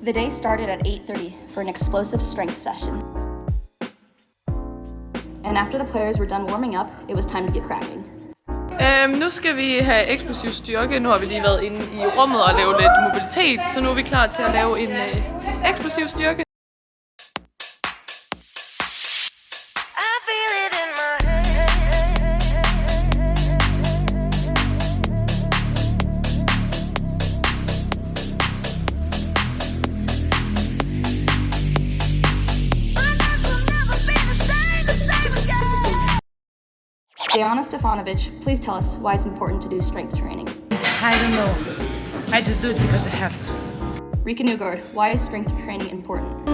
The day started at 8:30 for an explosive strength session. And after the players were done warming up, it was time to get cracking. Nu skal vi have eksplosiv styrke. Nu har vi lige været inde i rummet og lavet lidt mobilitet, så nu er vi klar til at lave en eksplosiv styrke. Diana Stefanovic, please tell us why it's important to do strength training. I don't know. I just do it because I have to. Rika Newgard, why is strength training important?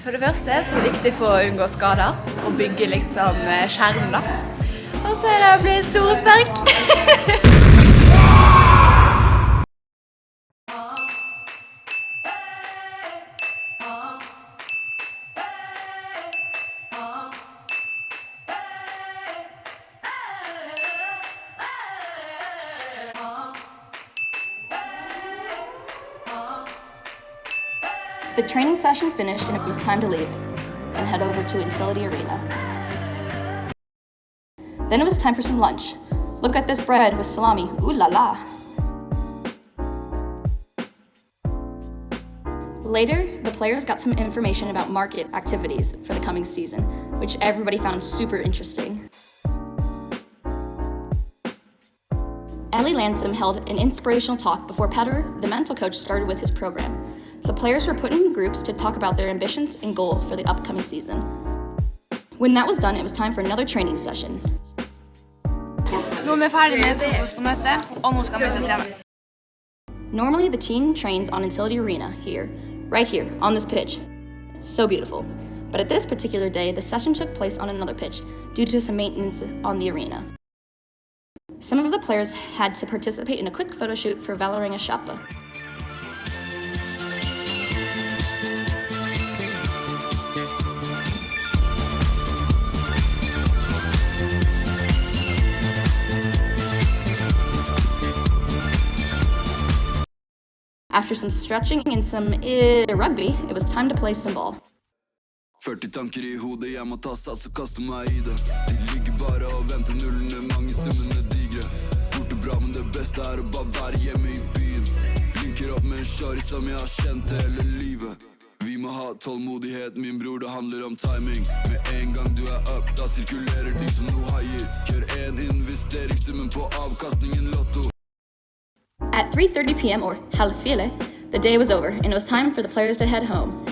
For det første så er det viktig for å unngå skader og bygge liksom skjerm da. Og så er det å bli stor og sterk. The training session finished and it was time to leave and head over to Intility Arena. Then it was time for some lunch. Look at this bread with salami, ooh la la. Later, the players got some information about market activities for the coming season, which everybody found super interesting. Ellie Lansom held an inspirational talk before Petter, the mental coach, started with his program. The players were put in groups to talk about their ambitions and goal for the upcoming season. When that was done, it was time for another training session. Nå er vi ferdig med frokostmøte, og nå skal vi til trene. Normally, the team trains on Intility Arena here, right here, on this pitch. So beautiful. But at this particular day, the session took place on another pitch due to some maintenance on the arena. Some of the players had to participate in a quick photo shoot for Valoringa Shapa. After some stretching and some rugby, it was time to play some ball. 40 tanker i hodet, jeg må ta sats og kaste meg i det. De ligger bare og venter nullene, mange stemmene digre. Borte bra, men det beste er å bare være hjemme i byen. Linker opp med en shari som jeg har kjent hele livet. Vi må ha tålmodighet, min bror, det handler om timing. Med en gang du er up, da sirkulerer de som noe haier. Kjør en investeringssummen på avkastningen lotto. At 3:30 p.m. or halvfile, the day was over and it was time for the players to head home.